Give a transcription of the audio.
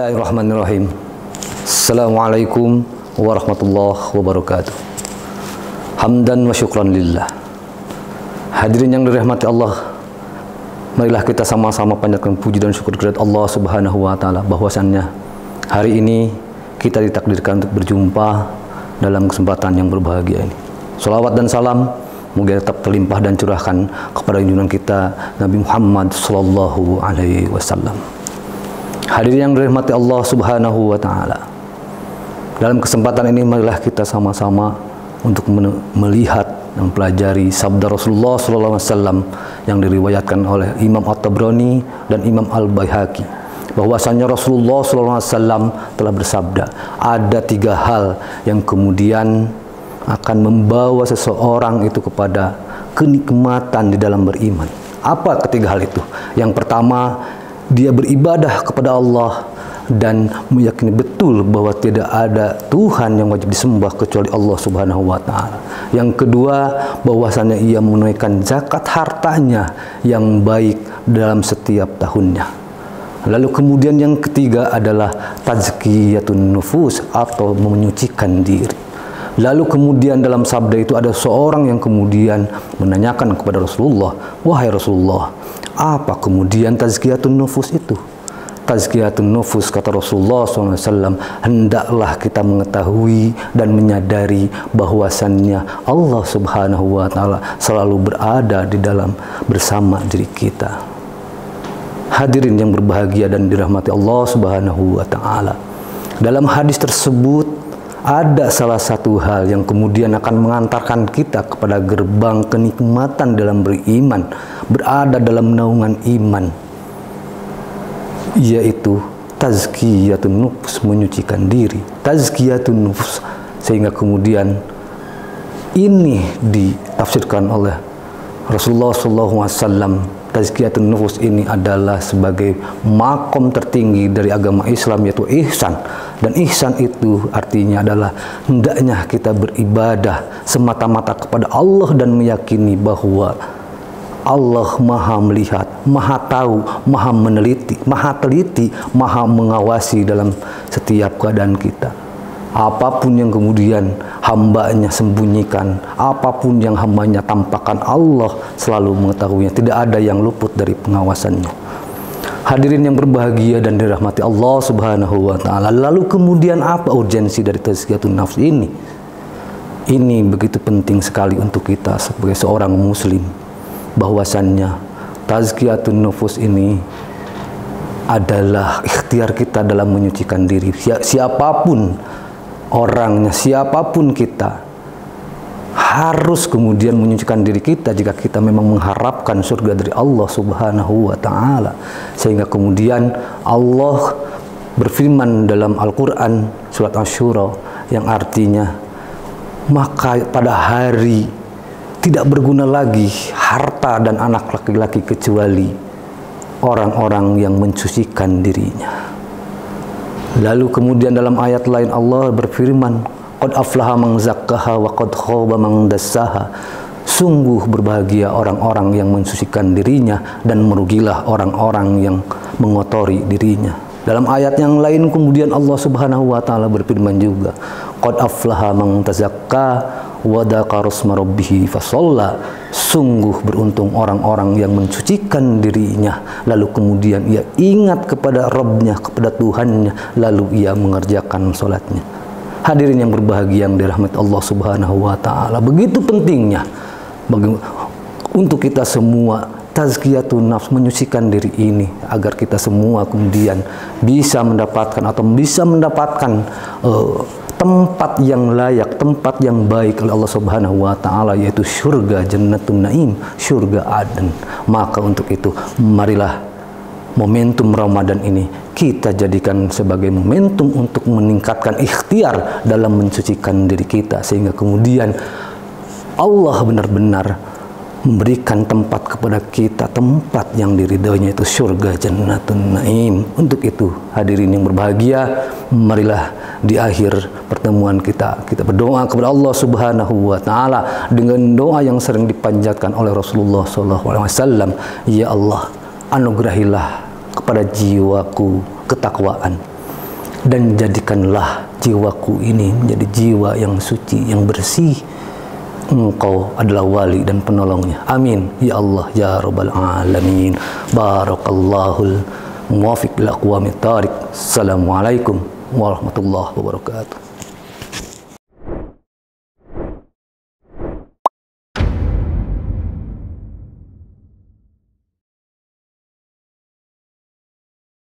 Bismillahirrahmanirrahim. Assalamualaikum warahmatullahi wabarakatuh. Hamdan wa syukran lillah. Hadirin yang dirahmati Allah, marilah kita sama-sama panjatkan puji dan syukur kepada Allah Subhanahu wa taala bahwasannya hari ini kita ditakdirkan untuk berjumpa dalam kesempatan yang berbahagia ini. Salawat dan salam moga tetap terlimpah dan curahkan kepada junjungan kita Nabi Muhammad sallallahu alaihi wasallam. Hadirin yang dirahmati Allah Subhanahu wa taala. Dalam kesempatan ini marilah kita sama-sama untuk melihat dan mempelajari sabda Rasulullah sallallahu alaihi wasallam yang diriwayatkan oleh Imam At-Tabrani dan Imam Al-Baihaqi bahwasanya Rasulullah sallallahu alaihi wasallam telah bersabda, ada 3 hal yang kemudian akan membawa seseorang itu kepada kenikmatan di dalam beriman. Apa ketiga hal itu? Yang pertama, dia beribadah kepada Allah dan meyakini betul bahwa tidak ada Tuhan yang wajib disembah kecuali Allah Subhanahu wa taala. Yang kedua, bahwasanya ia menunaikan zakat hartanya yang baik dalam setiap tahunnya. Lalu kemudian yang ketiga adalah tazkiyatun nufus atau menyucikan diri. Lalu kemudian dalam sabda itu ada seorang yang kemudian menanyakan kepada Rasulullah, "Wahai Rasulullah, apa kemudian tazkiyatun nufus itu?" Tazkiyatun nufus, kata Rasulullah SAW, hendaklah kita mengetahui dan menyadari bahwasannya Allah Subhanahu wa taala selalu berada di dalam bersama diri kita. Hadirin yang berbahagia dan dirahmati Allah Subhanahu wa taala. Dalam hadis tersebut ada salah satu hal yang kemudian akan mengantarkan kita kepada gerbang kenikmatan dalam beriman, berada dalam naungan iman, yaitu tazkiyatun nufus, menyucikan diri. Tazkiyatun nufus, sehingga kemudian ini ditafsirkan oleh Rasulullah SAW. Tazkiyatun nufus ini adalah sebagai makom tertinggi dari agama Islam, yaitu ihsan. Dan ihsan itu artinya adalah hendaknya kita beribadah semata-mata kepada Allah dan meyakini bahwa Allah maha melihat, maha tahu, maha meneliti, maha teliti, maha mengawasi dalam setiap keadaan kita. Apapun yang kemudian hambanya sembunyikan, apapun yang hambanya tampakkan, Allah selalu mengetahuinya. Tidak ada yang luput dari pengawasannya. Hadirin yang berbahagia dan dirahmati Allah Subhanahu wa taala. Lalu kemudian apa urgensi dari tazkiyatun nafs ini? Ini begitu penting sekali untuk kita sebagai seorang muslim, bahwasannya tazkiyatun nufus ini adalah ikhtiar kita dalam menyucikan diri. Siapapun orangnya, siapapun kita, harus kemudian menyucikan diri kita jika kita memang mengharapkan surga dari Allah Subhanahu wa taala. Sehingga kemudian Allah berfirman dalam Al-Qur'an surat Asy-Syura yang artinya, maka pada hari tidak berguna lagi harta dan anak laki-laki kecuali orang-orang yang mensucikan dirinya. Lalu kemudian dalam ayat lain Allah berfirman, qad aflaha man zakkaha wa qad khaba man dassaha. Sungguh berbahagia orang-orang yang mensucikan dirinya dan merugilah orang-orang yang mengotori dirinya. Dalam ayat yang lain kemudian Allah Subhanahu wa taala berfirman juga, qad aflaha man tazakka wa dzakara isma rabbih fasalla. Sungguh beruntung orang-orang yang mensucikan dirinya, lalu kemudian ia ingat kepada Rabbnya, kepada Tuhannya, lalu ia mengerjakan sholatnya. Hadirin yang berbahagia yang dirahmati Allah Subhanahu wa taala, begitu pentingnya untuk kita semua tazkiyatun nafs, menyucikan diri ini, agar kita semua kemudian bisa mendapatkan tempat yang layak, tempat yang baik oleh Allah Subhanahu wa taala, yaitu surga Jannatun Naim, surga Aden. Maka untuk itu marilah momentum Ramadan ini kita jadikan sebagai momentum untuk meningkatkan ikhtiar dalam mensucikan diri kita, sehingga kemudian Allah benar-benar memberikan tempat kepada kita, tempat yang diridhoinya, itu surga Jannatun Naim. Untuk itu hadirin yang berbahagia, marilah di akhir pertemuan kita berdoa kepada Allah Subhanahu wa taala dengan doa yang sering dipanjatkan oleh Rasulullah SAW. Ya Allah, anugerahilah kepada jiwaku ketakwaan, dan jadikanlah jiwaku ini menjadi jiwa yang suci, yang bersih. Engkau adalah wali dan penolongnya. Amin ya Allah ya rabbal alamin. Barakallahul muwafiq bil aqwamit thariq. Assalamualaikum warahmatullahi wabarakatuh.